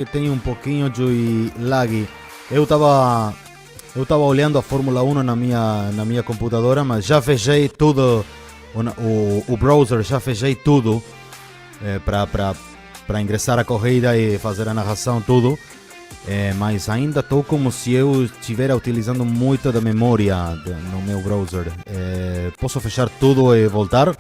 que tem pouquinho de lag. Eu tava olhando a Fórmula 1 na minha computadora, mas já fechei tudo, o browser, já fechei tudo para ingressar a corrida e fazer a narração, tudo. Mas ainda estou como se eu estivesse utilizando muito da memória no meu browser. Posso fechar tudo e voltar?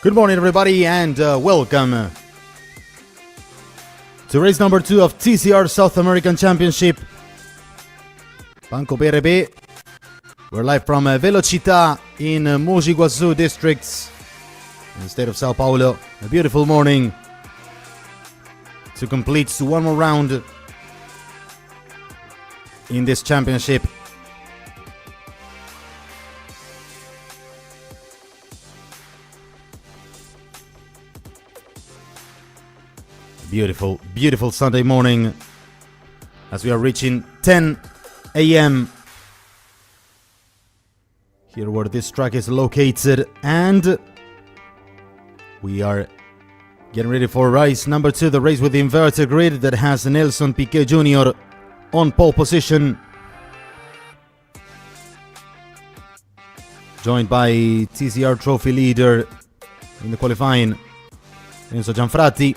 Good morning, everybody, and welcome to race number 2 of TCR South American Championship. Banco BRB. We're live from VELOCITTA in Mogi Guazu districts in the state of Sao Paulo. A beautiful morning to complete one more round in this championship. Beautiful, beautiful Sunday morning as we are reaching 10 a.m. here where this track is located, and we are Getting ready for race number 2, the race with the inverted grid that has Nelson Piquet Jr. on pole position. Joined by TCR trophy leader in the qualifying, Enzo Gianfratti.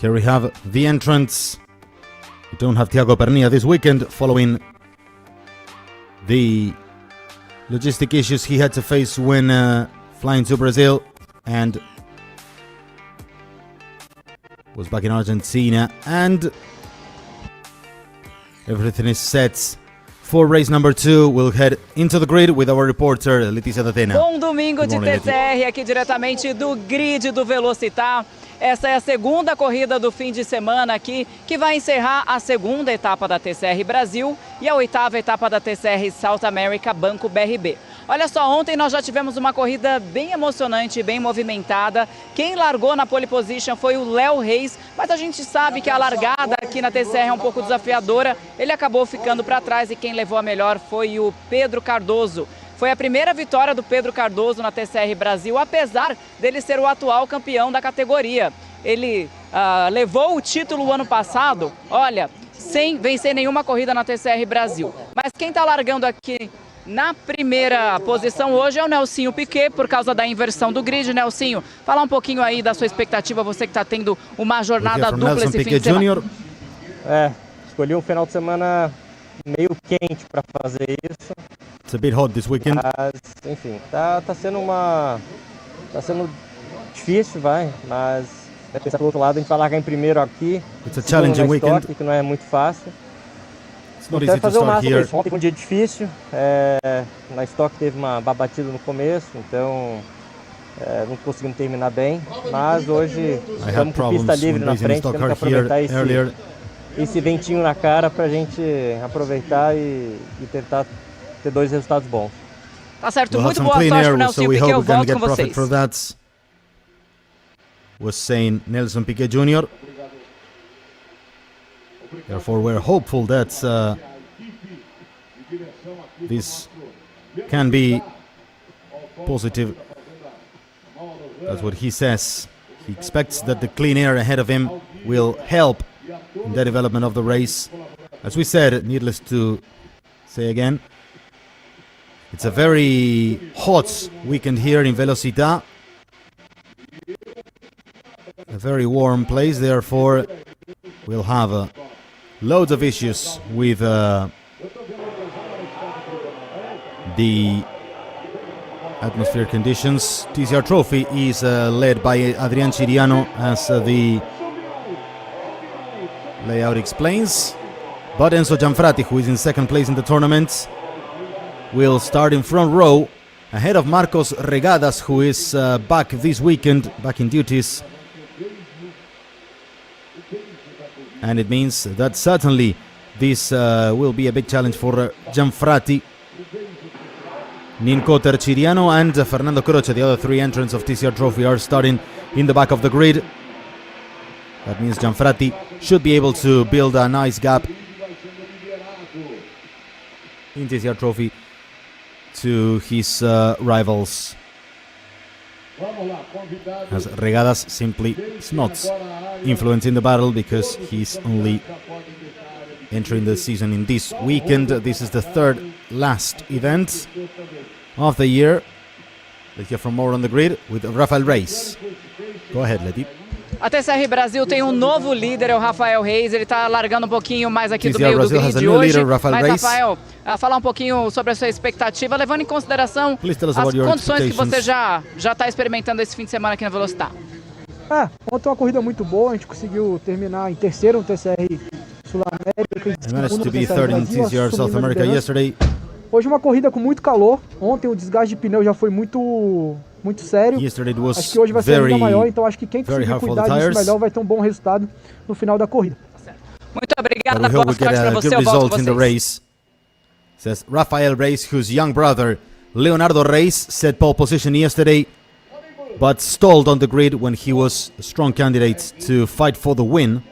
Here we have the entrance. We don't have Thiago Pernia this weekend following the logistic issues he had to face when flying to Brazil and was back in Argentina. And everything is set for race number 2. We'll head into the grid with our reporter Letícia Datena. Bom domingo de TCR aqui diretamente do grid do VELOCITTA. Essa é a segunda corrida do fim de semana aqui, que vai encerrar a segunda etapa da TCR Brasil e a 8ª etapa da TCR South America Banco BRB. Olha só, ontem nós já tivemos uma corrida bem emocionante, bem movimentada. Quem largou na pole position foi o Léo Reis, mas a gente sabe que a largada aqui na TCR é um pouco desafiadora. Ele acabou ficando para trás e quem levou a melhor foi o Pedro Cardoso. Foi a primeira vitória do Pedro Cardoso na TCR Brasil, apesar dele ser o atual campeão da categoria. Ele levou o título o ano passado, olha, sem vencer nenhuma corrida na TCR Brasil. Mas quem está largando aqui na primeira posição hoje é o Nelsinho Piquet, por causa da inversão do grid. Nelsinho, fala um pouquinho aí da sua expectativa, você que está tendo uma jornada dupla esse fim de semana. Escolhi um final de semana meio quente para fazer isso. It's a bit hot this weekend. Mas, enfim, tá sendo difícil, mas pensar pelo outro lado, a gente vai largar em primeiro aqui. It's a challenging weekend. Que não é muito fácil. It's not easy to start here. Ontem foi um dia difícil. Na Stock teve uma batida no começo, então não conseguimos terminar bem. Mas hoje estamos com pista livre na frente, temos que aproveitar esse ventinho na cara para a gente aproveitar e tentar ter 2 resultados bons. Tá certo, muito boa sorte pro Nelson Piquet, eu volto com vocês. Was saying Nelson Piquet Jr. Therefore, we're hopeful that this can be positive. That's what he says. He expects that the clean air ahead of him will help in the development of the race. As we said, needless to say again, it's a very hot weekend here in VELOCITTA. A very warm place, therefore we'll have loads of issues with the atmosphere conditions. TCR Trophy is led by Adrián Chiriano, as the layout explains. But Enzo Gianfratti, who is in second place in the tournament, will start in front row, ahead of Marcos Regadas, who is back this weekend, back in duties. And it means that certainly this will be a big challenge for Gianfratti. Ninkoter, Chiriano and Fernando Croce, the other 3 entrants of TCR Trophy, are starting in the back of the grid. That means Gianfratti should be able to build a nice gap in TCR Trophy to his rivals, as Regadas simply is not influencing the battle because he's only entering the season in this weekend. This is the 3rd last event of the year. Let's hear from more on the grid with Rafael Reis. Go ahead, Leti. A TCR Brasil tem um novo líder, é o Rafael Reis. Ele está largando um pouquinho mais aqui do meio do grid hoje. Mas, Rafael, falar um pouquinho sobre a sua expectativa, levando em consideração as condições que você já está experimentando esse fim de semana aqui na VELOCITTA. Ontem uma corrida muito boa, a gente conseguiu terminar em terceiro no TCR Sul-América. I managed to be third in TCR South America yesterday. Hoje uma corrida com muito calor. Ontem o desgaste de pneu já foi muito sério. Acho que hoje vai ser ainda maior, então acho que quem conseguir cuidar disso melhor vai ter um bom resultado no final da corrida. Muito obrigada, boa sorte para você, eu volto com vocês. Says Rafael Reis, whose young brother Leonardo Reis set pole position yesterday, but stalled on the grid when he was a strong candidate to fight for the win.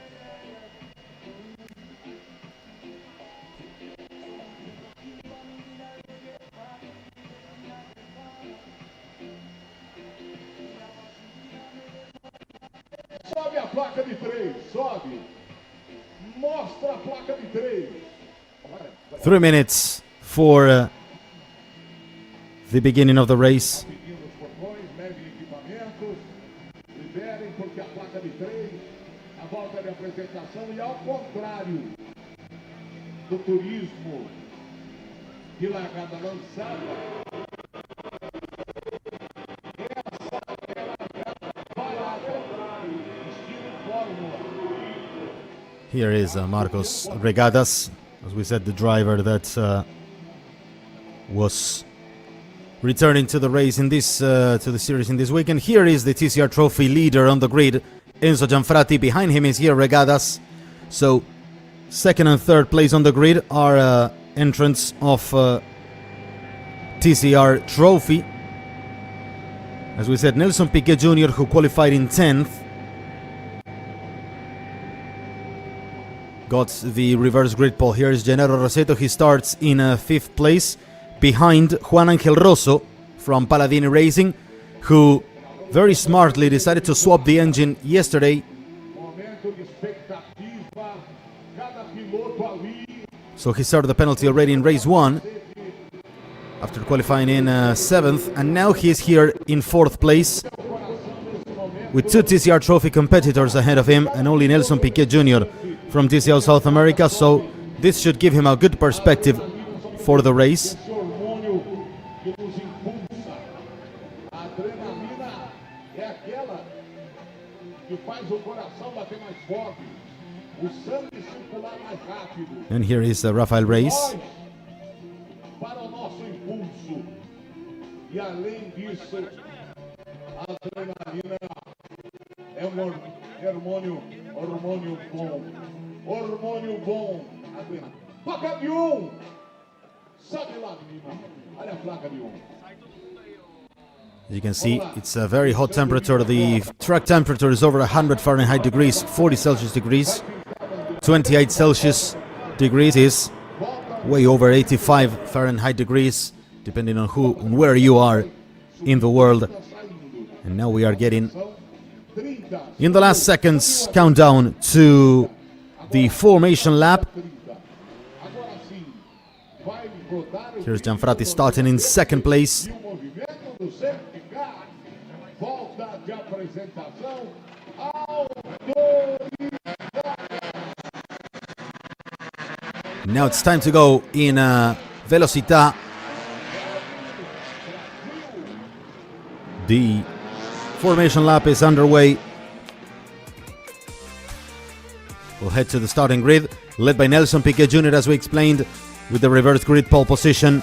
Sobe a placa de 3, sobe. Mostra a placa de 3. 3 minutes for the beginning of the race. Liberem porque a placa de 3, a volta de apresentação e ao contrário do turismo de largada lançada, essa é a largada parada, estilo fórmula. Here is Marcos Regadas, as we said, the driver that was returning to the race in this to the series in this weekend. Here is the TCR Trophy leader on the grid, Enzo Gianfrati. Behind him is here Regadas. So second and third place on the grid are entrants of TCR Trophy. As we said, Nelson Piquet Jr., who qualified in 10th, got the reverse grid pole. Here is Gennaro Rossetto. He starts in 5th place, behind Juan Angel Rosso from Paladini Racing, who very smartly decided to swap the engine yesterday. So he started the penalty already in race 1 after qualifying in 7th, and now he is here in 4th place with 2 TCR Trophy competitors ahead of him and only Nelson Piquet Jr. from TCR South America. So this should give him a good perspective for the race. And here is Rafael Reis. Para o nosso impulso. E além disso, a adrenalina é hormônio bom. Hormônio bom. Adrenalina. Placa de 1. Sobe lá, menina. Olha a placa de 1. As you can see, it's a very hot temperature. The track temperature is over 100 Fahrenheit degrees, 40 Celsius degrees. 28 Celsius degrees is way over 85 Fahrenheit degrees, depending on where you are in the world. And now we are getting in the last seconds countdown to the formation lap. Here's Gianfrati starting in 2nd place. Now it's time to go in VELOCITTA. The formation lap is underway. We'll head to the starting grid, led by Nelson Piquet Jr., as we explained, with the reverse grid pole position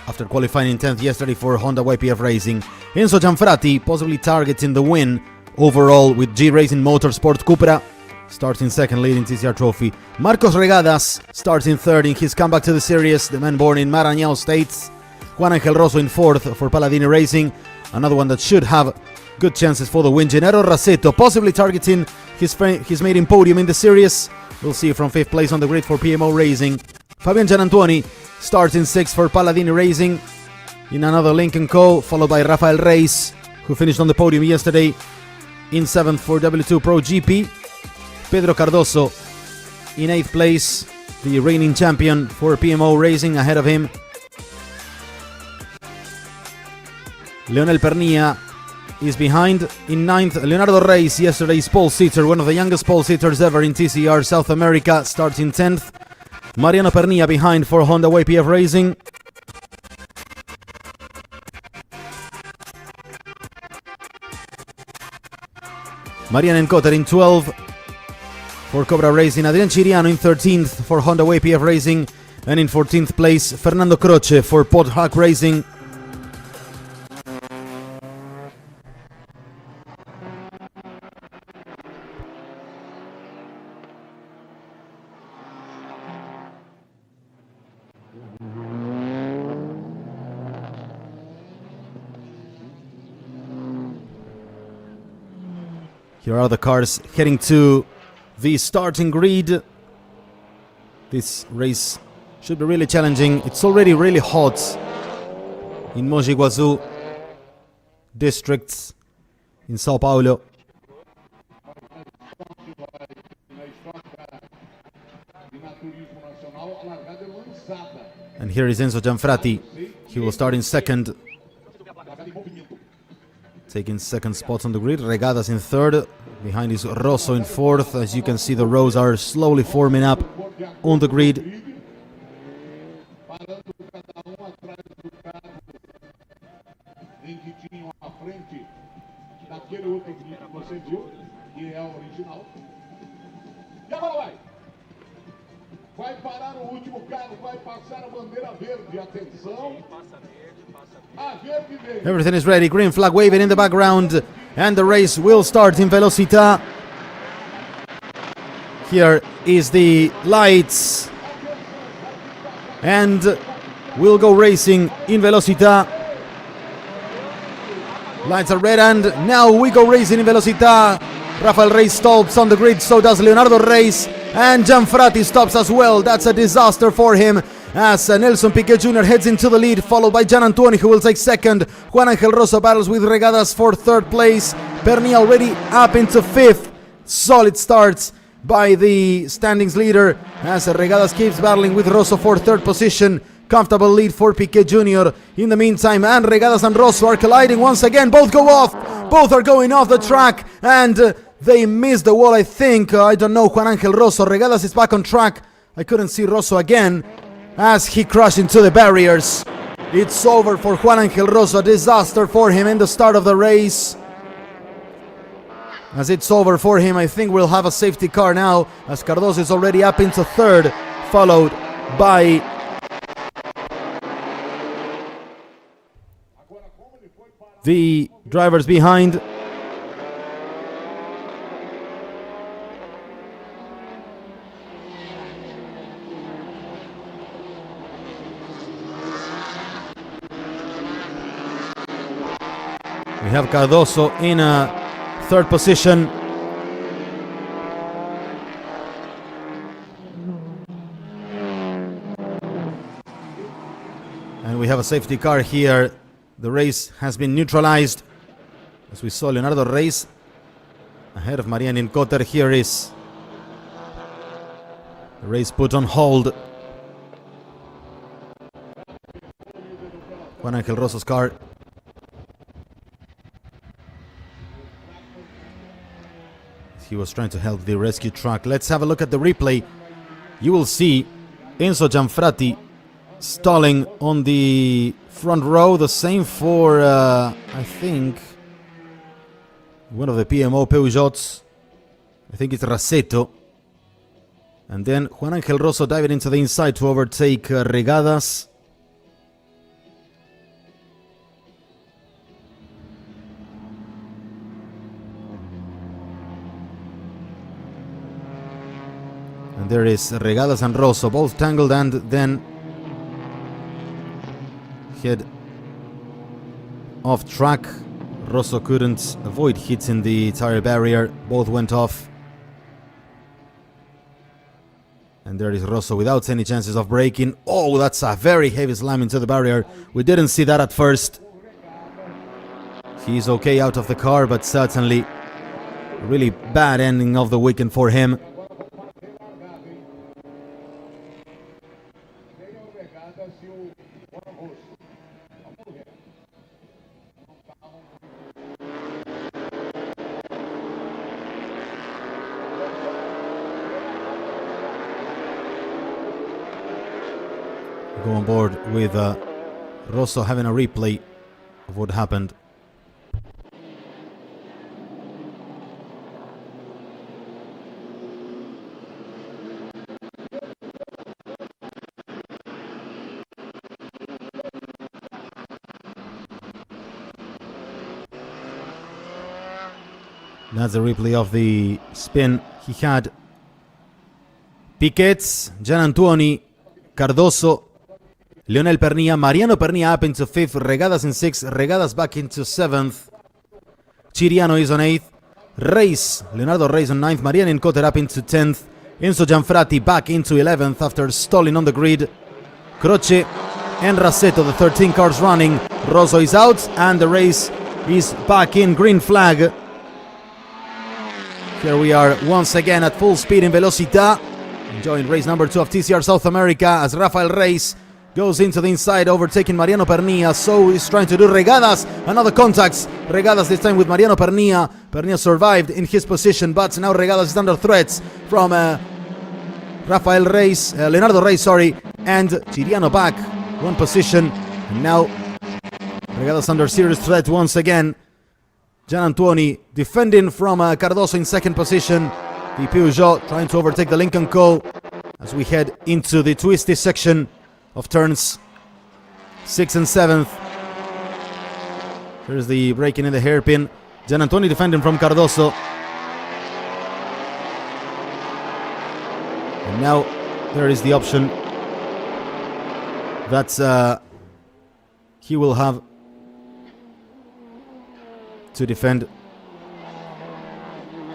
after qualifying in 10th yesterday for Honda YPF Racing. Enzo Gianfrati possibly targeting the win overall with G Racing Motorsport Cupra, starting 2nd, leading TCR Trophy. Marcos Regadas starting 3rd in his comeback to the series, the man born in Maranhão States. Juan Angel Rosso in 4th for Paladini Racing, another one that should have good chances for the win. Gennaro Rossetto possibly targeting his maiden podium in the series. We'll see from 5th place on the grid for PMO Racing. Fabian Gianantuoni starts in 6th for Paladini Racing in another Lincoln Co., followed by Rafael Reis, who finished on the podium yesterday, in 7th for W2 Pro GP. Pedro Cardoso in 8th place, the reigning champion for PMO Racing, ahead of him. Leonel Pernilla is behind in 9th. Leonardo Reis, yesterday's pole sitter, one of the youngest pole sitters ever in TCR South America, starts in 10th. Mariano Pernilla behind for Honda YPF Racing. Marian Encotter in 12th for Cobra Racing. Adrian Chiriano in 13th for Honda YPF Racing. And in 14th place, Fernando Croce for Pod Hack Racing. Here are the cars heading to the starting grid. This race should be really challenging. It's already really hot in Mogi Guazu districts in Sao Paulo. And here is Enzo Gianfrati. He will start in second, taking second spot on the grid. Regadas in third. Behind is Rosso in fourth. As you can see, the rows are slowly forming up on the grid. Vai parar o último carro, vai passar a bandeira verde. Atenção. A verde vem. Everything is ready. Green flag waving in the background. And the race will start in VELOCITTA. Here is the lights. And we'll go racing in VELOCITTA. Lights are red and now we go racing in VELOCITTA. Rafael Reyes stops on the grid, so does Leonardo Reyes. And Gianfrati stops as well. That's a disaster for him as Nelson Piquet Jr. heads into the lead, followed by Gian Antuoni, who will take second. Juan Angel Rosso battles with Regadas for third place. Pernia already up into fifth. Solid starts by the standings leader as Regadas keeps battling with Rosso for third position. Comfortable lead for Piquet Jr. in the meantime, and Regadas and Rosso are colliding once again. Both go off. Both are going off the track, and they missed the wall, I think. I don't know, Juan Angel Rosso. Regadas is back on track. I couldn't see Rosso again as he crashed into the barriers. It's over for Juan Angel Rosso. A disaster for him in the start of the race. As it's over for him, I think we'll have a safety car now, as Cardoso is already up into third, followed by the drivers behind. We have Cardoso in a third position. And we have a safety car here. The race has been neutralized. As we saw, Leonardo Reyes ahead of Marian Incoter. Here is the race put on hold. Juan Angel Rosso's car. He was trying to help the rescue truck. Let's have a look at the replay. You will see Enzo Gianfrati stalling on the front row. The same for, I think, one of the PMO Peugeots. I think it's Raceto. And then Juan Angel Rosso diving into the inside to overtake Regadas. And there is Regadas and Rosso, both tangled, and then head off track. Rosso couldn't avoid hitting the tire barrier. Both went off. And there is Rosso without any chances of braking. Oh, that's a very heavy slam into the barrier. We didn't see that at first. He's okay out of the car, but certainly a really bad ending of the weekend for him. Go on board with Rosso having a replay of what happened. That's a replay of the spin. He had Piquet, Gian Antuoni, Cardoso, Leonel Pernia, Mariano Pernia up into fifth, Regadas in sixth, Regadas back into seventh, Chiriano is on eighth, Reis, Leonardo Reis on 9th, Mariano Incoter up into 10th, Enzo Gianfrati back into 11th after stalling on the grid. Croce and Rasetto, the 13 cars running. Rosso is out and the race is back in. Green flag. Here we are once again at full speed in Velocità, enjoying race number 2 of TCR South America as Rafael Reis goes into the inside, overtaking Mariano Pernilla. So he's trying to do Regadas. Another contacts. Regadas this time with Mariano Pernilla. Pernilla survived in his position, but now Regadas is under threats from Rafael Reis, Leonardo Reis, sorry, and Chiriano back one position. And now Regadas under serious threat once again. Gian Antuoni defending from Cardoso in second position. The Peugeot trying to overtake the Lincoln Co. as we head into the twisty section of turns 6th and 7th. Here's the braking in the hairpin. Gian Antuoni defending from Cardoso. And now there is the option that he will have to defend.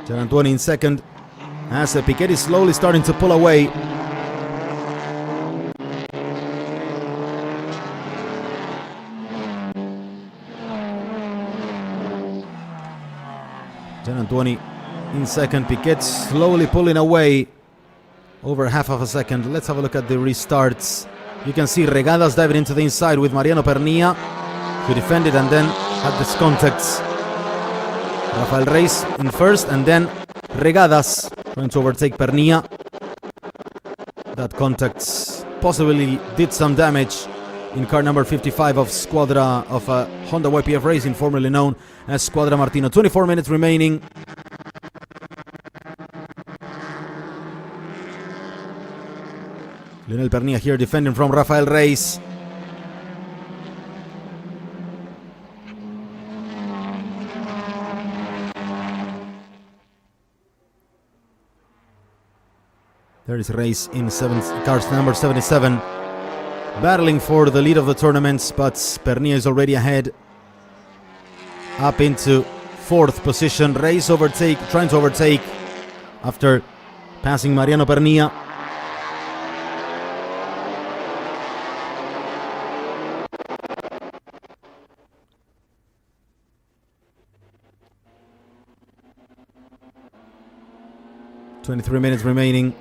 Gian Antuoni in second as Piquet is slowly starting to pull away. Gian Antuoni in second, Piquet slowly pulling away over half of a second. Let's have a look at the restarts. You can see Regadas diving into the inside with Mariano Pernilla, who defended and then had this contacts. Rafael Reis in first and then Regadas trying to overtake Pernilla. That contacts possibly did some damage in car number 55 of Squadra of Honda YPF Racing, formerly known as Squadra Martino. 24 minutes remaining. Lionel Pernilla here defending from Rafael Reis. There is Reis in cars number 77, battling for the lead of the tournaments, but Pernilla is already ahead, up into 4th position. Reis trying to overtake after passing Mariano Pernilla. .23 minutes remaining.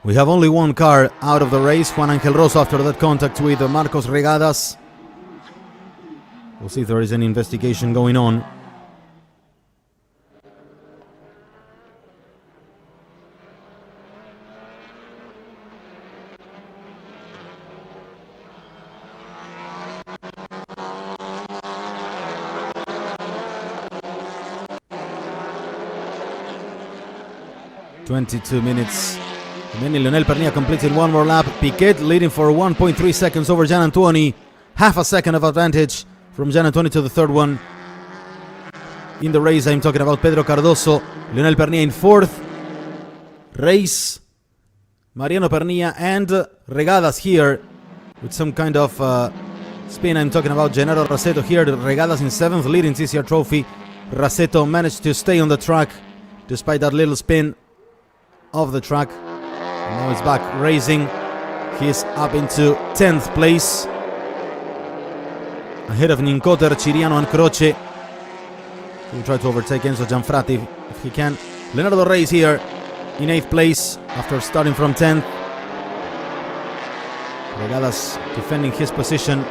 We have only one car out of the race, Juan Angel Rosso, after that contact with Marcos Regadas. We'll see if there is any investigation going on. .22 minutes. And then Lionel Pernilla completed one more lap. Piquet leading for 1.3 seconds over Gian Antuoni. Half a second of advantage from Gian Antuoni to the third one. In the race, I'm talking about Pedro Cardoso. Lionel Pernilla in 4th. Reis, Mariano Pernilla, and Regadas here with some kind of spin. I'm talking about Gennaro Rasetto here. Regadas in 7th, leading TCR Trophy. Rasetto managed to stay on the track despite that little spin of the track. And now he's back racing. He's up into 10th place, ahead of Nincoter, Chiriano and Croce. He'll try to overtake Enzo Gianfrati if he can. Leonardo Reis here in 8th place after starting from 10th. Regadas defending his position.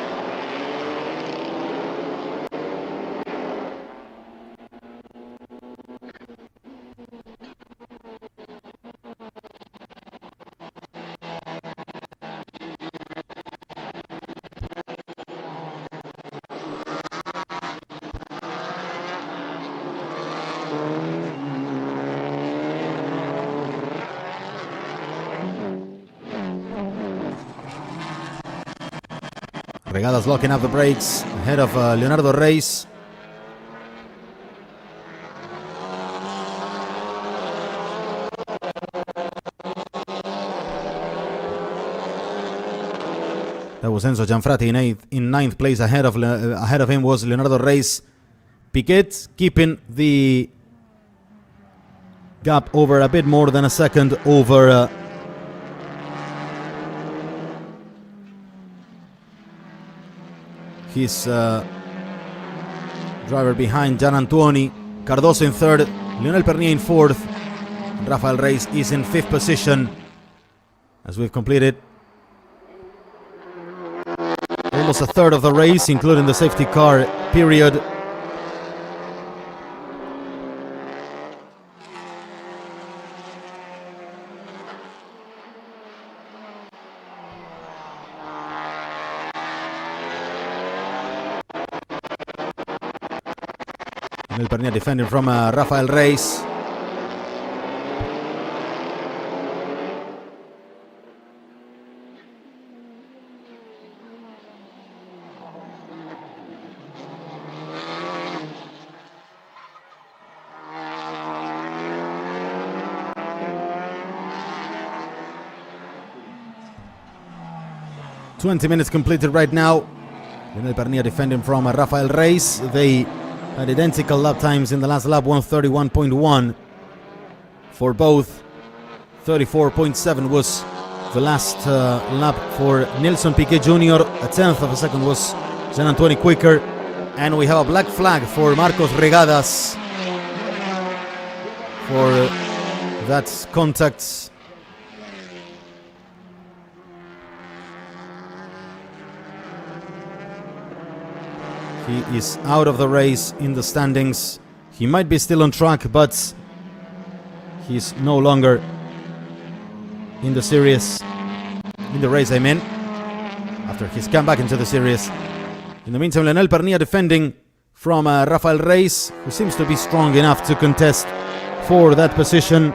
Regadas locking up the brakes ahead of Leonardo Reis. That was Enzo Gianfrati in ninth place. Ahead of him was Leonardo Reis. Piquet keeping the gap over a bit more than a second over his driver behind, Gian Antuoni. Cardoso in third, Lionel Pernia in fourth, and Rafael Reis is in fifth position as we've completed almost a third of the race, including the safety car period. Lionel Pernia defending from Rafael Reis. "20 minutes completed right now." Lionel Pernia defending from Rafael Reis. They had identical lap times in the last lap, 1:31.1 for both. 34.7 was the last lap for Nelson Piquet Jr. A tenth of a second was Gian Antuoni quicker. And we have a black flag for Marcos Regadas for that contact. He is out of the race in the standings. He might be still on track, but he's no longer in the series. In the race, I mean. After he's come back into the series. In the meantime, Lionel Pernia defending from Rafael Reis, who seems to be strong enough to contest for that position.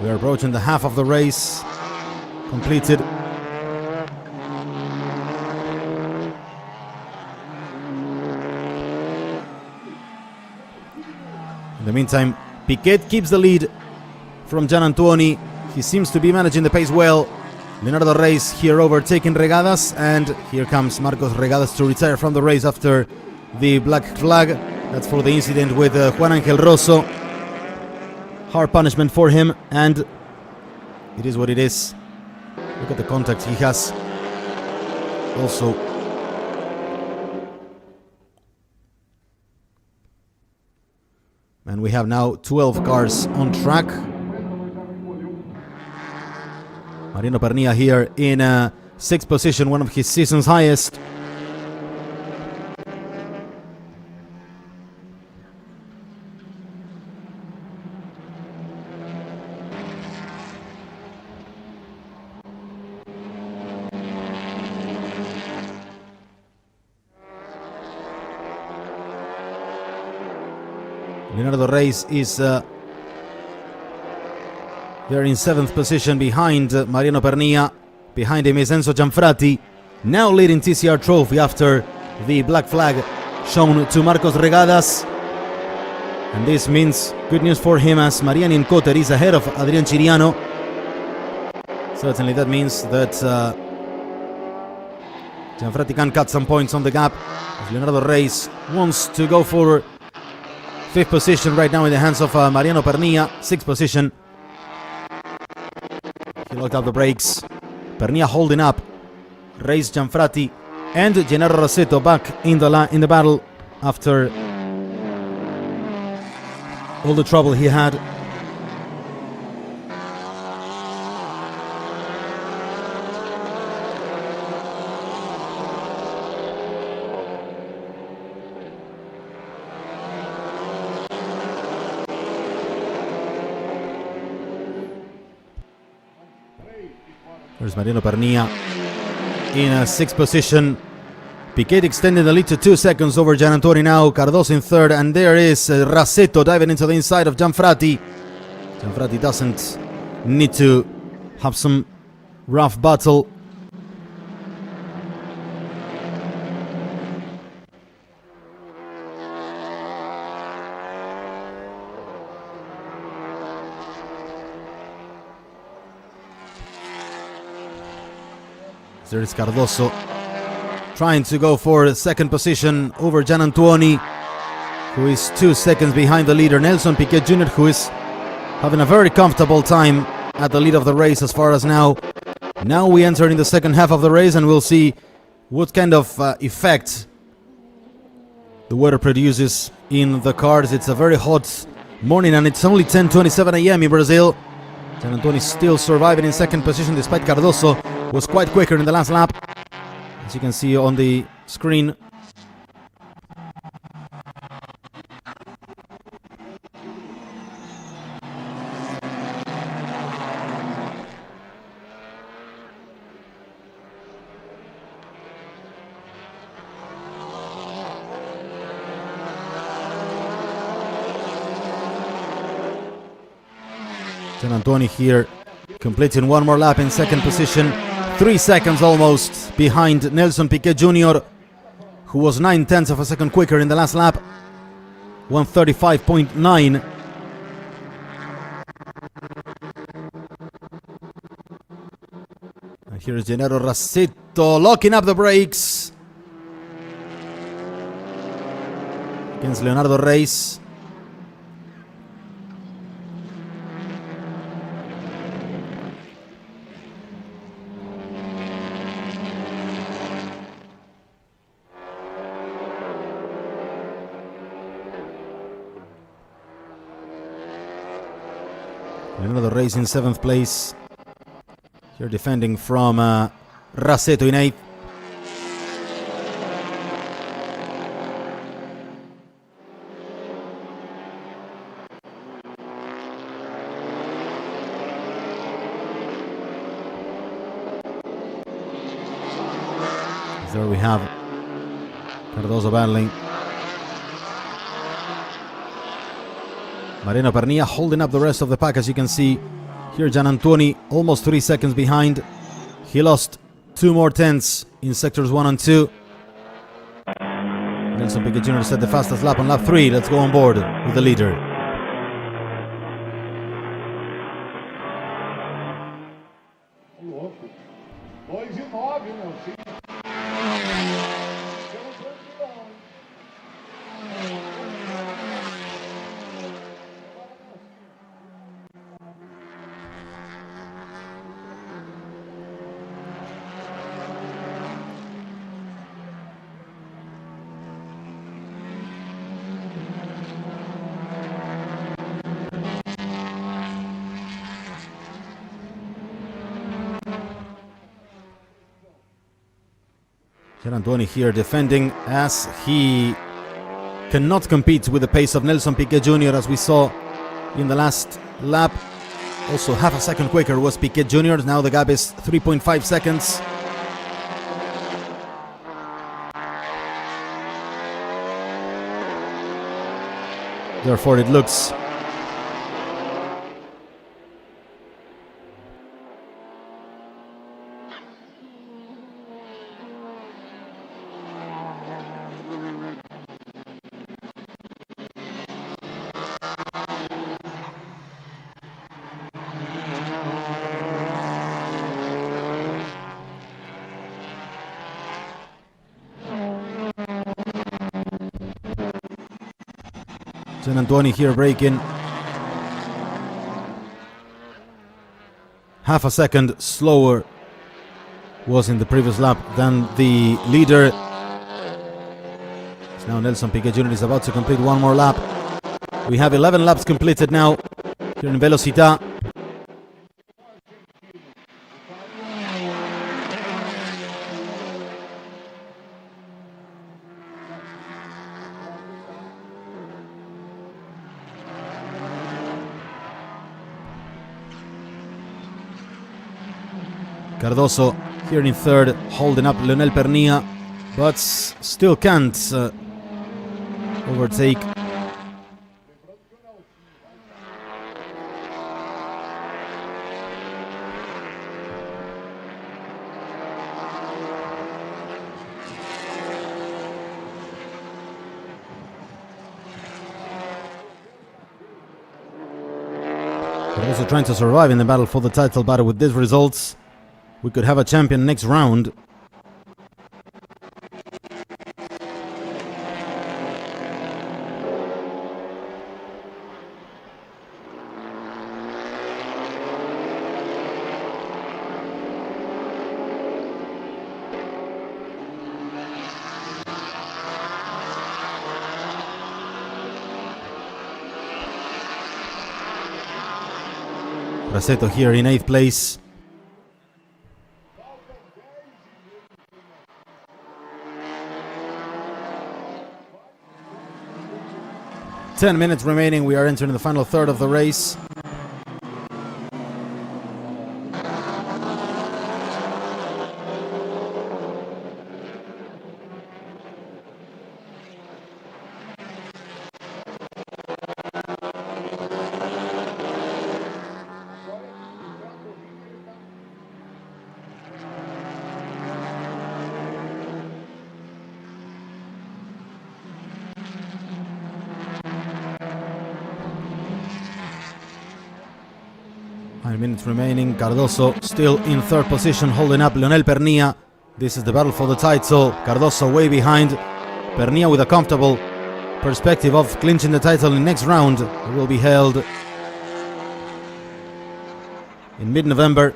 We are approaching the half of the race completed. In the meantime, Piquet keeps the lead from Gian Antuoni. He seems to be managing the pace well. Leonardo Reis here overtaking Regadas, and here comes Marcos Regadas to retire from the race after the black flag. That's for the incident with Juan Angel Rosso. Hard punishment for him, and it is what it is. Look at the contact he has. Also, and we have now 12 cars on track. Mariano Pernia here in sixth position, one of his season's highest. Leonardo Reis is there in seventh position behind Mariano Pernia. Behind him is Enzo Gianfrati, now leading TCR Trophy after the black flag shown to Marcos Regadas. And this means good news for him, as Marianin Cotter is ahead of Adrian Chiriano. Certainly that means that Gianfrati can cut some points on the gap, as Leonardo Reis wants to go for fifth position right now in the hands of Mariano Pernia. Sixth position. He locked up the brakes. Pernia holding up Reis, Gianfrati, and Gennaro Rossetto back in the battle after all the trouble he had. There's Mariano Pernia in sixth position. Piquet extending the lead to 2 seconds over Gianantoni now. Cardoso in third, and there is Rasetto diving into the inside of Gianfrati. Gianfrati doesn't need to have some rough battle. There is Cardoso trying to go for second position over Gianantoni, who is 2 seconds behind the leader, Nelson Piquet Jr., who is having a very comfortable time at the lead of the race as far as now. Now we enter in the second half of the race, and we'll see what kind of effect the weather produces in the cars. It's a very hot morning, and it's only 10:27 a.m. in Brazil. Gianantoni still surviving in second position, despite Cardoso was quite quicker in the last lap, as you can see on the screen. Gianantoni here completing one more lap in second position, 3 seconds almost behind Nelson Piquet Jr., who was 9/10 of a second quicker in the last lap, 1:35.9. And here is Gennaro Rasetto locking up the brakes against Leonardo Reis. Another race in 7th place. Here defending from Rasetto in 8th. There we have Cardoso battling. Mariano Pernilla holding up the rest of the pack, as you can see. Here Gianantoni almost 3 seconds behind. He lost 2 more tenths in sectors 1 and 2. Nelson Piquet Jr. set the fastest lap on lap 3. Let's go on board with the leader. Gianantoni here defending, as he cannot compete with the pace of Nelson Piquet Jr. as we saw in the last lap. Also half a second quicker was Piquet Jr. Now the gap is 3.5 seconds. Therefore it looks Gianantoni here braking. Half a second slower was in the previous lap than the leader. So now Nelson Piquet Jr. is about to complete one more lap. We have 11 laps completed now here in VELOCITTA. Cardoso here in third, holding up Leonel Pernilla. but still can't overtake. But also trying to survive in the battle for the title, but with these results, we could have a champion next round. Brasetto here in 8th place. Ten minutes remaining. We are entering the final third of the race. Minutes remaining. Cardoso still in third position, holding up Leonel Pernilla. This is the battle for the title. Cardoso way behind. Pernilla with a comfortable perspective of clinching the title in the next round. It will be held in mid-November.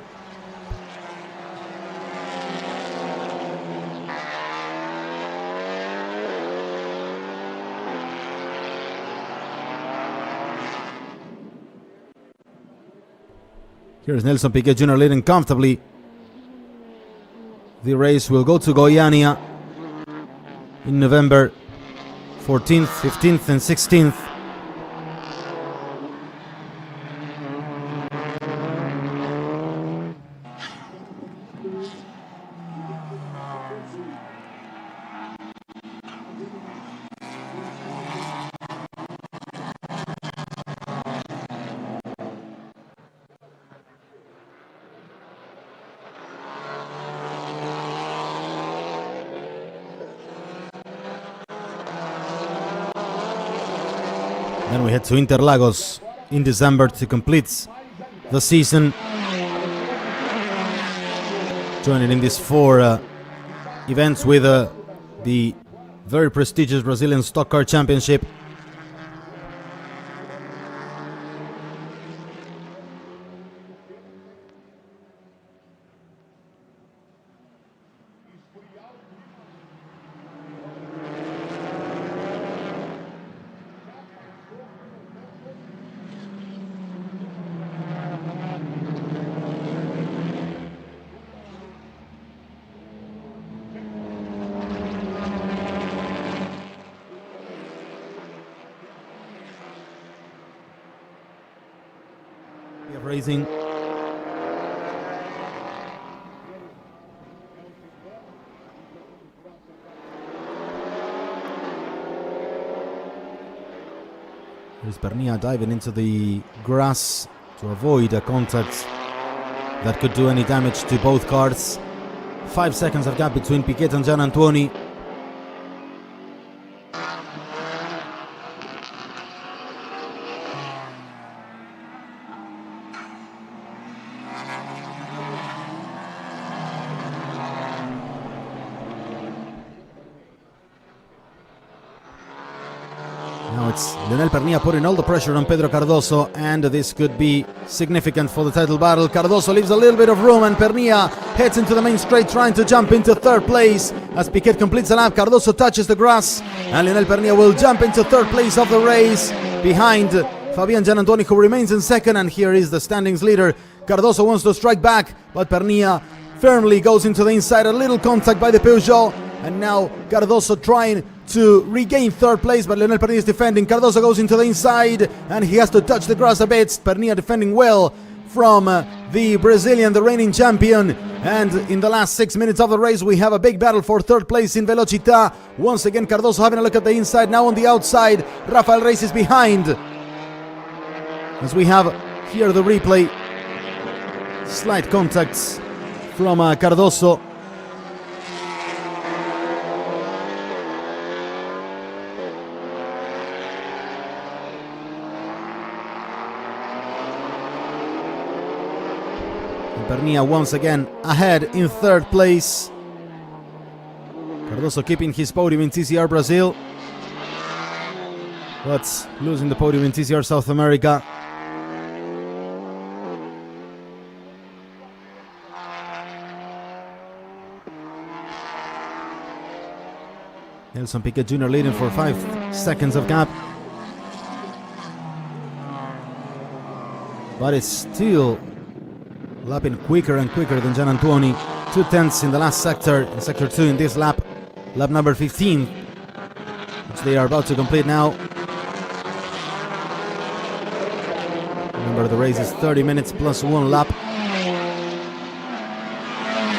Here's Nelson Piquet Jr. leading comfortably. The race will go to Goiânia in November 14th, 15th and 16th. Then we head to Interlagos in December to complete the season. Joining in these four events with the very prestigious Brazilian Stock Car Championship. Racing. Here's Pernilla diving into the grass to avoid a contact that could do any damage to both cars. 5 seconds of gap between Piquet and Gian Antuoni. Now it's Leonel Pernilla putting all the pressure on Pedro Cardoso, and this could be significant for the title battle. Cardoso leaves a little bit of room, and Pernilla heads into the main straight, trying to jump into third place. As Piquet completes a lap, Cardoso touches the grass, and Leonel Pernilla will jump into third place of the race behind Fabian Gianantoni, who remains in second. And here is the standings leader. Cardoso wants to strike back, but Pernilla firmly goes into the inside. A little contact by the Peugeot, and now Cardoso trying to regain third place, but Leonel Pernilla is defending. Cardoso goes into the inside, and he has to touch the grass a bit. Pernilla defending well from the Brazilian, the reigning champion. And in the last 6 minutes of the race, we have a big battle for third place in Velocitta. Once again, Cardoso having a look at the inside, now on the outside. Rafael Reis is behind. As we have here the replay, slight contacts from Cardoso. Pernia once again ahead in third place. Cardoso keeping his podium in TCR Brazil, but losing the podium in TCR South America. Nelson Piquet Jr. leading for 5 seconds of gap, but it's still lapping quicker and quicker than Gian Antuoni. 2/10 in the last sector, in sector 2 in this lap number 15, which they are about to complete now. Remember, the race is 30 minutes plus 1 lap.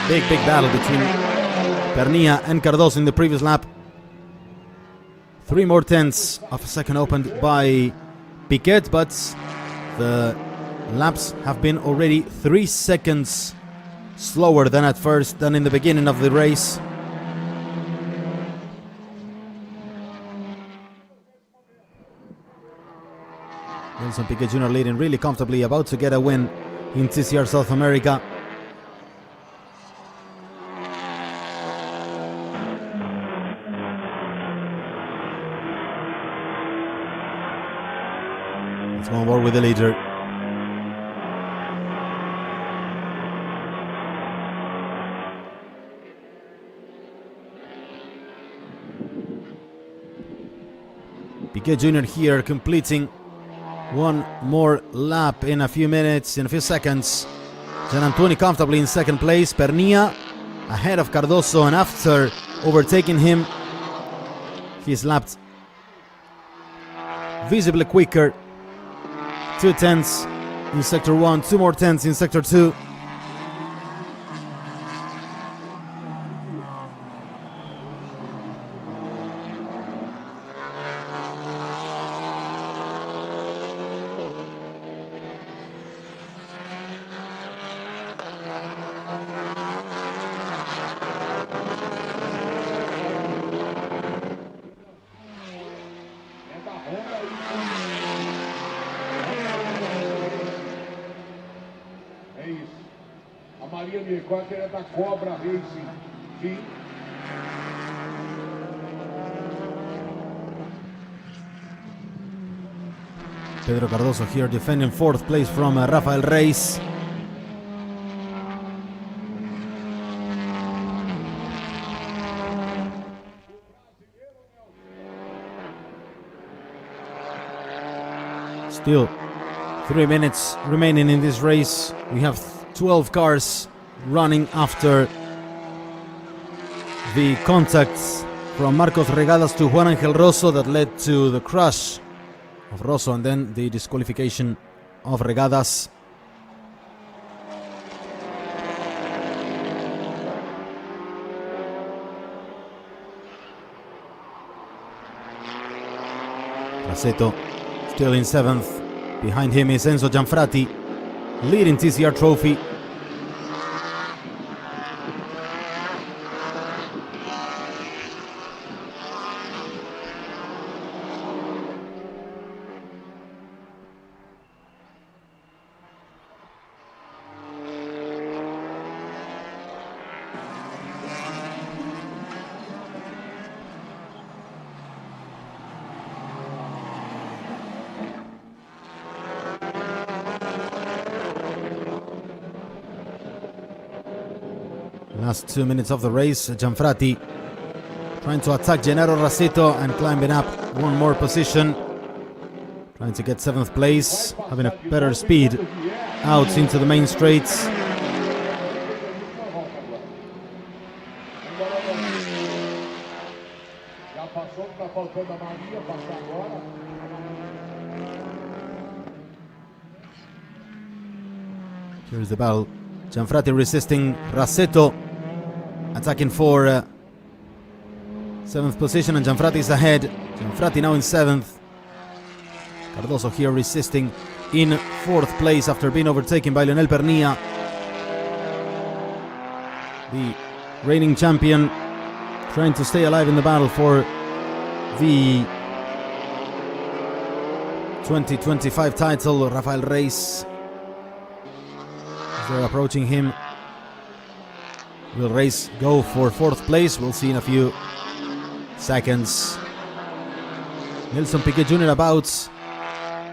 Big battle between Pernia and Cardoso in the previous lap. 3 more tenths of a second opened by Piquet, but the laps have been already 3 seconds slower than at first, than in the beginning of the race. Nelson Piquet Jr. leading really comfortably, about to get a win in TCR South America. Let's go on board with the leader. Piquet Jr. here completing one more lap in a few minutes, in a few seconds. Gian Antuoni comfortably in second place. Pernia ahead of Cardoso, and after overtaking him, he's lapped visibly quicker. 2 tenths in sector 1, 2 more tenths in sector 2. Helicóptero da Cobra Racing Team. Pedro Cardoso here defending 4th place from Rafael Reis. Still 3 minutes remaining in this race. We have 12 cars running after the contacts from Marcos Regadas to Juan Angel Rosso that led to the crash of Rosso and then the disqualification of Regadas. Raceto still in 7th. Behind him is Enzo Gianfrati, leading TCR Trophy. Last 2 minutes of the race, Gianfrati trying to attack Gennaro Raceto and climbing up one more position, trying to get 7th place, having a better speed out into the main straights. Here's the battle. Gianfratti resisting Rasetto, attacking for 7th position, and Gianfratti is ahead. Gianfratti now in 7th. Cardoso here resisting in 4th place after being overtaken by Lionel Pernilla. The reigning champion trying to stay alive in the battle for the 2025 title. Rafael Reis, as they're approaching him. Will Reis go for 4th place? We'll see in a few seconds. Nelson Piquet Jr. about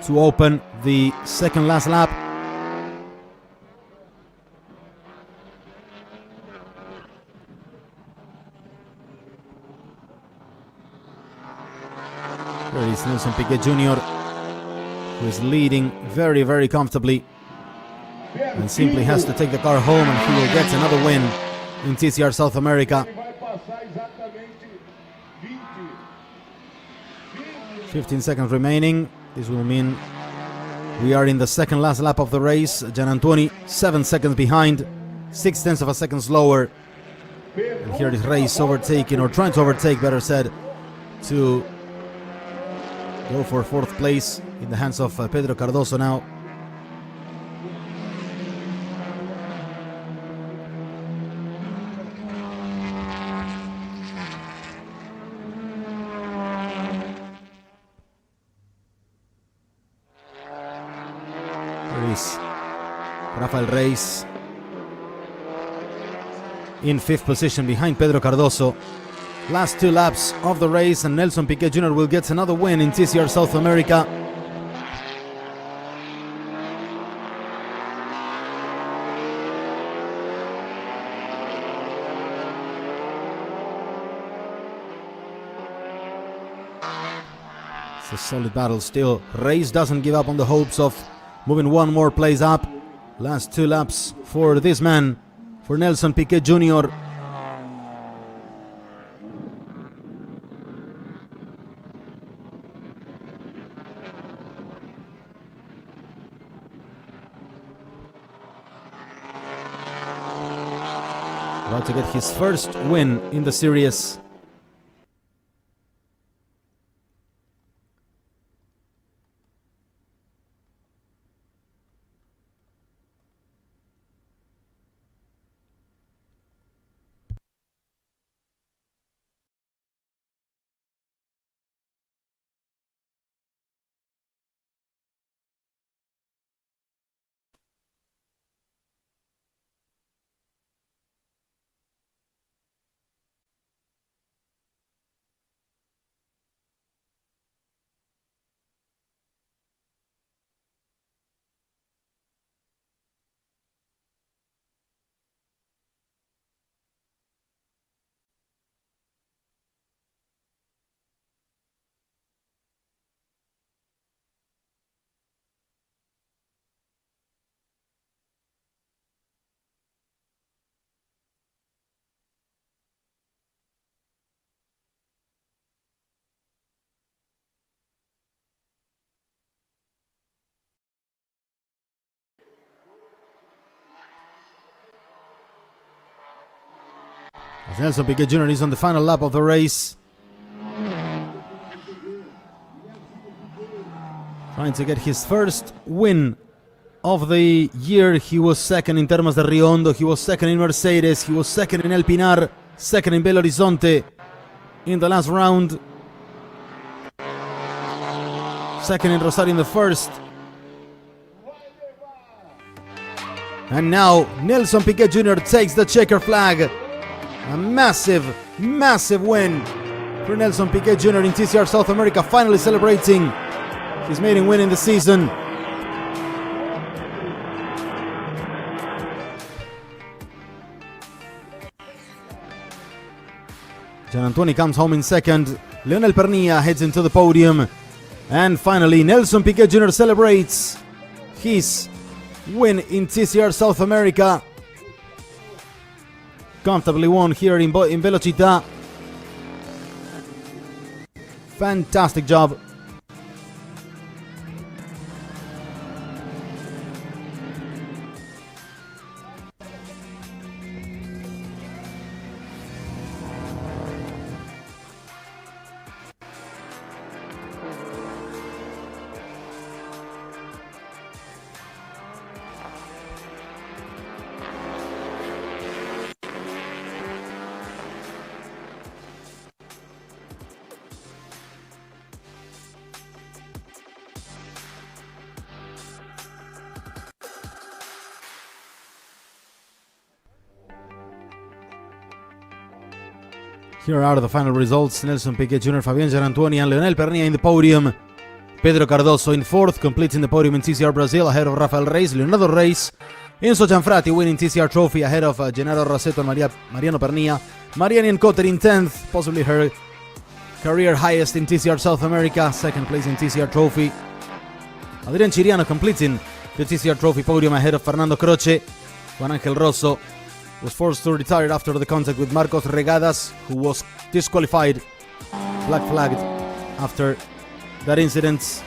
to open the second last lap. There is Nelson Piquet Jr., who is leading very, very comfortably and simply has to take the car home, and he will get another win in TCR South America. 15 seconds remaining. This will mean we are in the second last lap of the race. Gianantoni 7 seconds behind, 0.6 of a second slower. And here is Reis overtaking, or trying to overtake, better said, to go for 4th place in the hands of Pedro Cardoso now. There is Rafael Reis in 5th position behind Pedro Cardoso. Last 2 laps of the race, and Nelson Piquet Jr. will get another win in TCR South America. It's a solid battle still. Reis doesn't give up on the hopes of moving one more place up. Last 2 laps for this man, for Nelson Piquet Jr. About to get his first win in the series. As Nelson Piquet Jr. is on the final lap of the race, trying to get his first win of the year. He was second in Termas de Riondo, he was second in Mercedes, he was second in El Pinar, second in Belo Horizonte in the last round, second in Rosario in the first. And now Nelson Piquet Jr. takes the checker flag. A massive, massive win for Nelson Piquet Jr. in TCR South America, finally celebrating his maiden win in the season. Gianantoni comes home in second. Lionel Pernilla heads into the podium. And finally, Nelson Piquet Jr. celebrates his win in TCR South America. Comfortably won here in VELOCITTA. Fantastic job. Here are the final results. Nelson Piquet Jr., Fabian Gianantuoni and Leonel Pernia in the podium. Pedro Cardoso in 4th, completing the podium in TCR Brazil ahead of Rafael Reis. Leonardo Reis, Enzo Gianfrati winning TCR trophy ahead of Gennaro Rossetto and Mariano Pernia. Marianne Cotter in 10th, possibly her career highest in TCR South America, 2nd place in TCR trophy. Adrian Chiriano completing the TCR trophy podium ahead of Fernando Croce. Juan Angel Rosso was forced to retire after the contact with Marcos Regadas, who was disqualified, black flagged after that incident.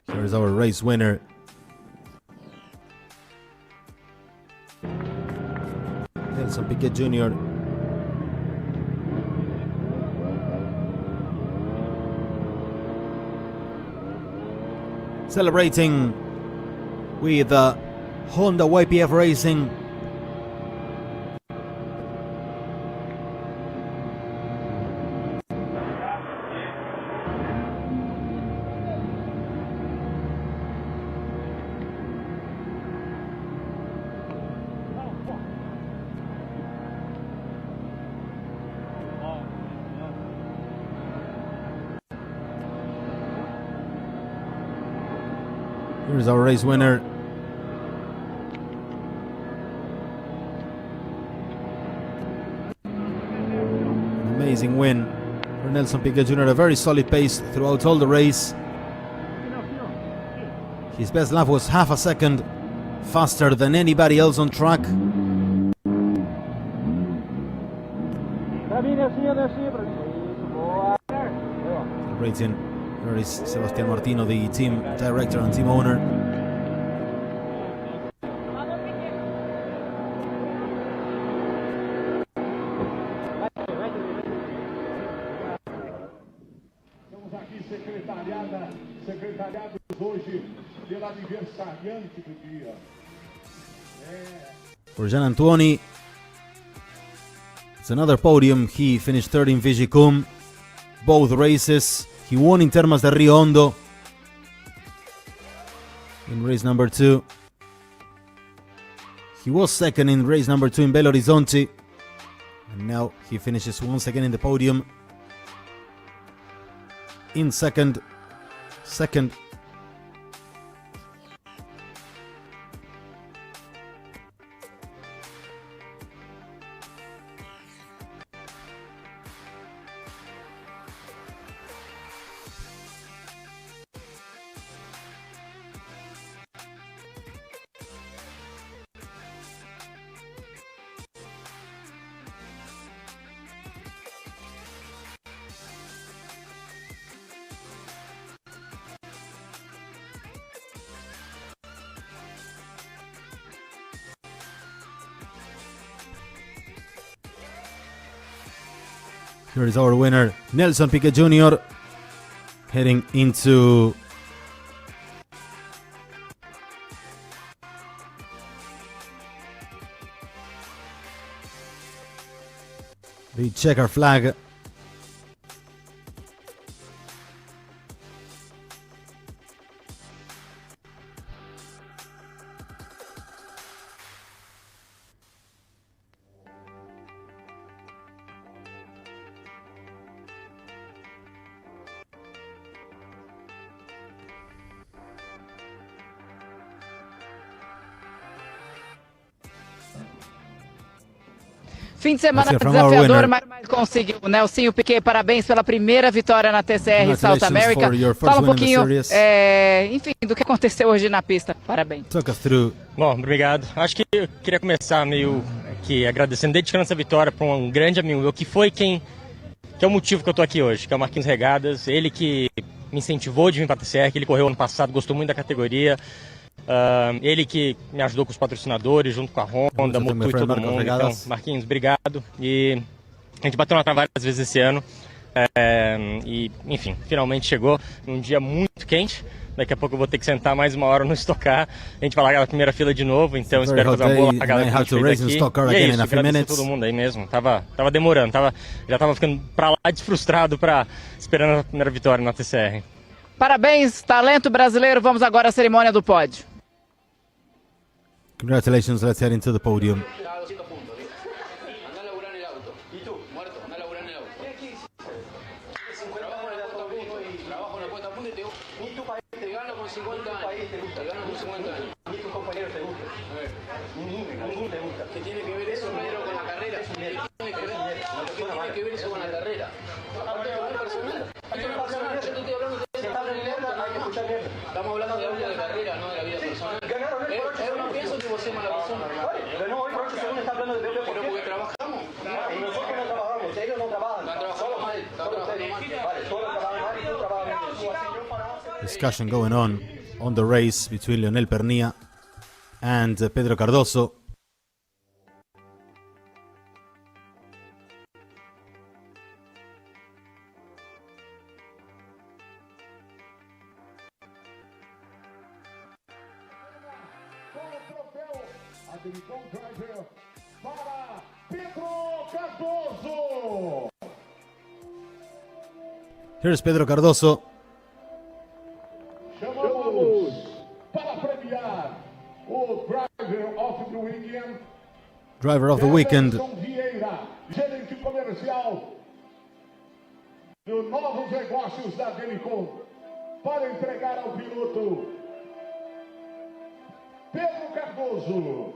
Here is our race winner. Nelson Piquet Jr. Celebrating with Honda YPF Racing. Here's our race winner. An amazing win for Nelson Piquet Jr. A very solid pace throughout all the race. His best lap was half a second faster than anybody else on track. Celebrating. There is Sebastián Martino, the team director and team owner. Estamos aqui secretariados hoje pela aniversariante do dia. For Gianantuoni, it's another podium. He finished third in Vigicum, both races. He won in Termas de Rio Hondo in race number 2. He was second in race number 2 in Belo Horizonte. And now he finishes once again in the podium. In second. Here is our winner, Nelson Piquet Jr., heading into the checker flag. Fim de semana desafiador, mas conseguiu. Nelsinho Piquet, parabéns pela primeira vitória na TCR South America. Fala um pouquinho, enfim, do que aconteceu hoje na pista. Parabéns. Bom, obrigado. Acho que eu queria começar meio que agradecendo, dedicando essa vitória para um grande amigo meu, que é o motivo que eu tô aqui hoje, que é o Marquinhos Regadas. Ele que me incentivou de vir para a TCR, que ele correu ano passado, gostou muito da categoria. Ele que me ajudou com os patrocinadores, junto com a Honda, Motu e todo mundo. Então, Marquinhos, obrigado. E a gente bateu na trave várias vezes esse ano. E, enfim, finalmente chegou num dia muito quente. Daqui a pouco eu vou ter que sentar mais uma hora no Stock Car. A gente vai largar na primeira fila de novo, então espero fazer uma boa largada aqui. E é isso, agradecer a todo mundo aí mesmo. Tava demorando, já tava ficando pra lá desfrustrado, esperando a primeira vitória na TCR. Parabéns, talento brasileiro. Vamos agora à cerimônia do pódio. Congratulations, let's head into the podium. Estamos hablando de audio de carrera, no de la vida personal. Eu não penso que você é mala persona. Ganhou hoy por 8 segundos, está hablando de audio. Pero porque trabajamos. Y nosotros no trabajamos, ellos no trabajan. Están trabajando mal, están trabajando mal. Vale, todos trabajan mal y tú trabajas mal. Discussion going on the race between Leonel Pernía and Pedro Cardoso. Driver para Pedro Cardoso. Here's Pedro Cardoso. Chamamos para premiar o Driver of the Weekend. Driver of the Weekend. Vieira, gerente comercial dos novos negócios da Delicom, para entregar ao piloto Pedro Cardoso.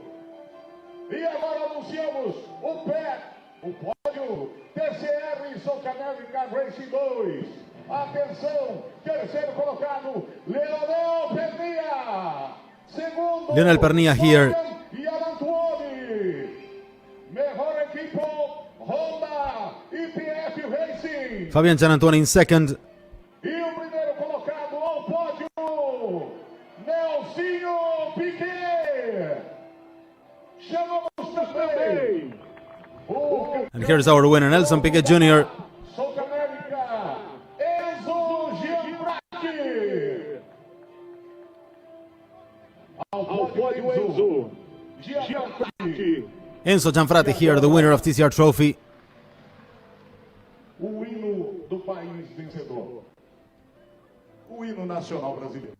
E agora anunciamos o pódio TCR South American Racing 2. Atenção, terceiro colocado, Leonel Pernía. Segundo, Leonel Pernía here. Mejor equipo, Honda IPF Racing. Fabian Gianantuoni in second. E o primeiro colocado ao pódio, Nelsinho Piquet. Chamamos também. And here's our winner, Nelson Piquet Jr. South America, Enzo Gianfranchi. Ao pódio, Enzo Gianfranchi. Enzo Gianfranchi here, the winner of TCR Trophy. O hino do país vencedor. O hino nacional brasileiro.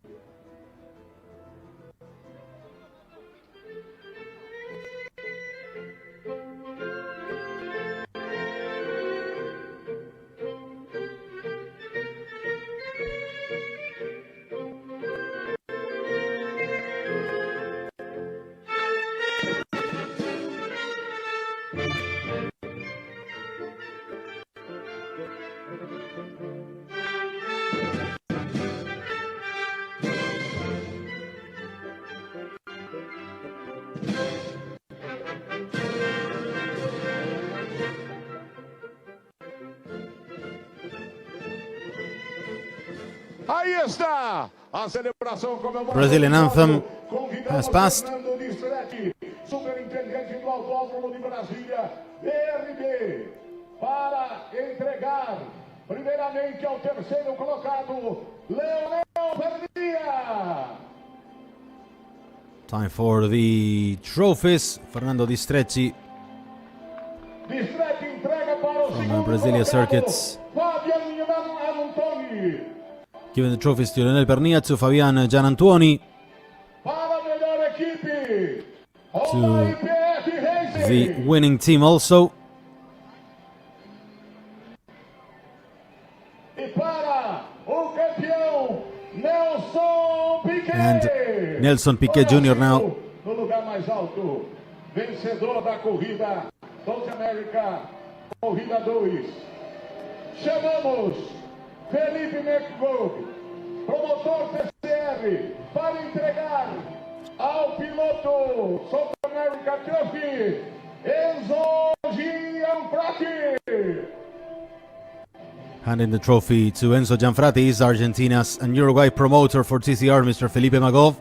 Aí está a celebração comemorativa. Brazilian anthem has passed. Superintendente do Autódromo de Brasília, BRB, para entregar primeiramente ao terceiro colocado, Leonel Pernía. Time for the trophies. Fernando Distrecci entrega para o from Brasilia Circuits. Giving the trophies to Leonel Pernía, to Fabian Gianantuoni, to the winning team also. And Nelson Piquet Jr. now. No lugar mais alto, vencedor da corrida South America, corrida 2. Chamamos Felipe McGough, promotor TCR, para entregar ao piloto South America Trophy, Enzo Gianfranchi. Handing the trophy to Enzo Gianfranchi, is Argentina's and Uruguay promoter for TCR, Mr. Felipe McGough.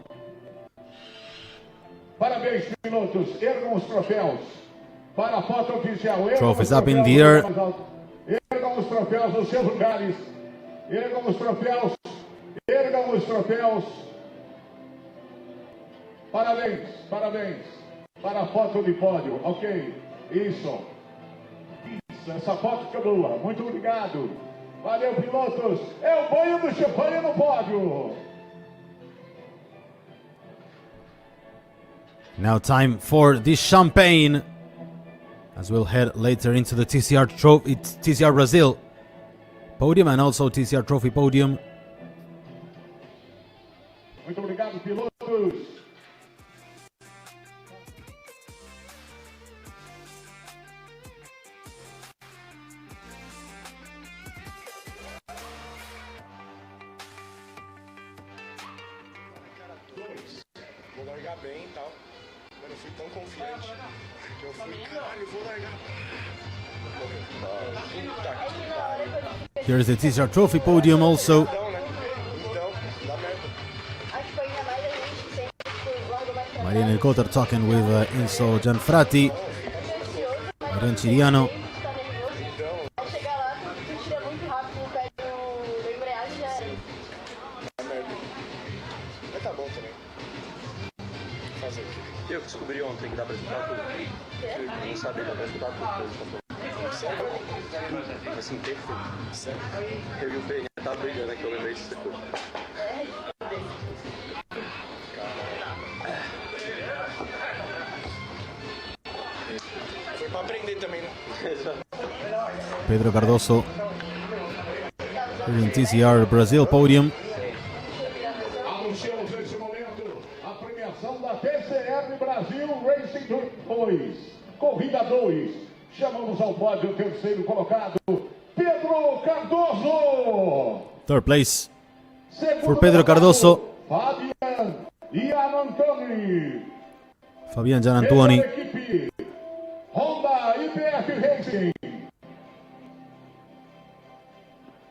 Parabéns, pilotos. Ergam os troféus para a foto oficial. Trophies up in the air. Ergam os troféus nos seus lugares. Ergam os troféus. Ergam os troféus. Parabéns, parabéns. Para a foto de pódio, ok? Isso, essa foto fica boa. Muito obrigado. Valeu, pilotos. É o banho do champanhe no pódio. Now time for the champagne, as we'll head later into the TCR Trophy, TCR Brazil podium and also TCR Trophy podium. Muito obrigado, pilotos. Vou largar bem e tal, mas eu fui tão confiante que eu fui, caralho, vou largar. Here's the TCR Trophy podium also. Então, dá merda. Mariano Elcotter talking with Enzo Gianfrati, Mariano Ciriano. Mas tá bom também. Fazer aqui. Eu descobri ontem que dá pra escutar tudo. Eu não sabia, dá pra escutar tudo. Sério? Assim, perfeito. Sério? Eu e o Penha tá brigando aqui, eu lembrei disso depois. Foi pra aprender também, né? Pedro Cardoso here in TCR Brazil podium. Anunciamos nesse momento a premiação da TCR Brasil Racing 2, corrida 2. Chamamos ao pódio o terceiro colocado, Pedro Cardoso. Third place Segundo for Pedro Cardoso. Fabian Gianantoni. Fabian Gianantoni. Terceira equipe, Honda IPF Racing.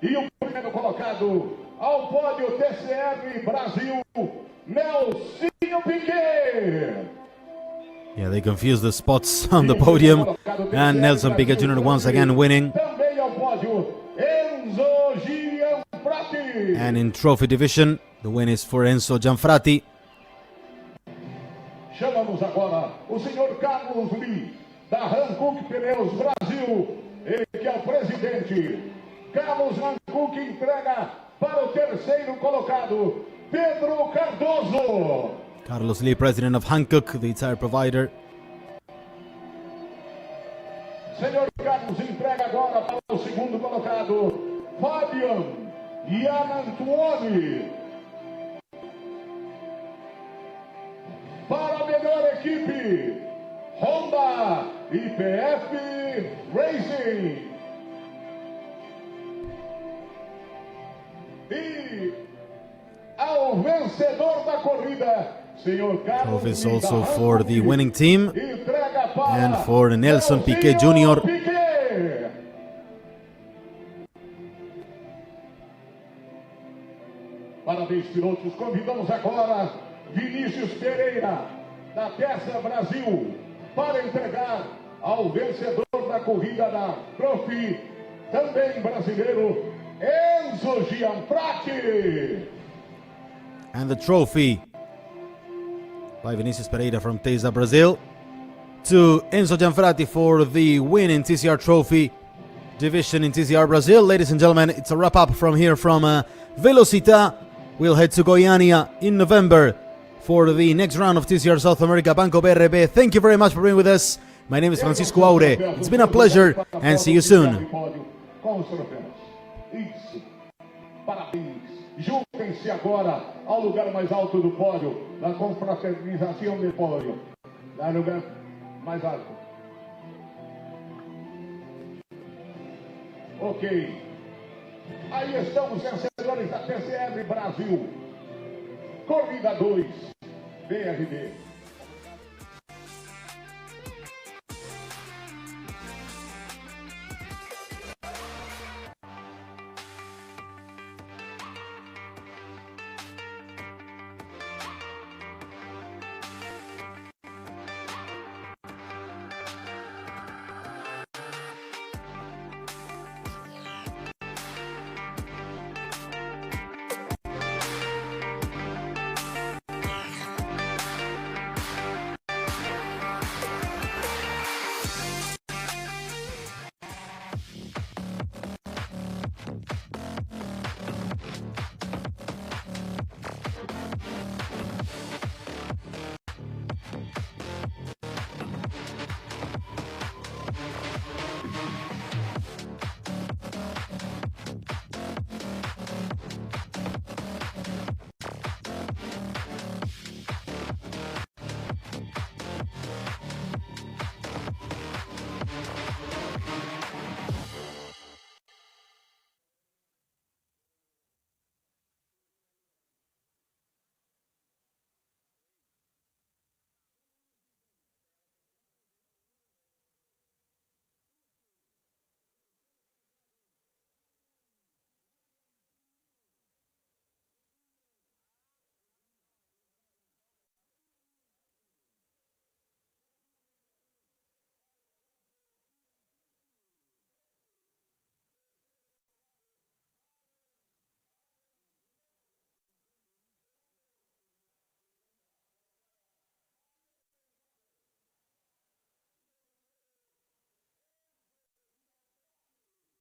E o primeiro colocado ao pódio TCR Brasil, Nelsinho Piquet. Yeah, they confused the spots on the podium, and Nelson Piquet Jr. once again winning. Também ao pódio, Enzo Gianfrati. And in trophy division, the win is for Enzo Gianfrati. Chamamos agora o senhor Carlos Lee, da Hankook Pneus Brasil, ele que é o presidente. Carlos Hankook entrega para o terceiro colocado, Pedro Cardoso. Carlos Lee, president of Hankook, the tire provider. Senhor Carlos entrega agora para o segundo colocado, Fabian Gianantoni. Para a melhor equipe, Honda IPF Racing. E ao vencedor da corrida, senhor Carlos, Trophies also for the winning team and for Nelson Piquet Jr. Parabéns, pilotos. Convidamos agora Vinícius Pereira, da Peça Brasil, para entregar ao vencedor da corrida da Trophy, também brasileiro, Enzo Gianfrati. And the trophy by Vinicius Pereira from TESA Brazil to Enzo Gianfrati for the win in TCR Trophy division in TCR Brazil. Ladies and gentlemen, it's a wrap up from here from VELOCITTA. We'll head to Goiânia in November for the next round of TCR South America Banco BRB. Thank you very much for being with us. My name is Francisco Aure. It's been a pleasure and see you soon. Isso. Parabéns. Juntem-se agora ao lugar mais alto do pódio, na confraternização do pódio. Lá no lugar mais alto. Ok. Aí estão os vencedores da TCR Brasil. Corrida 2, BRB.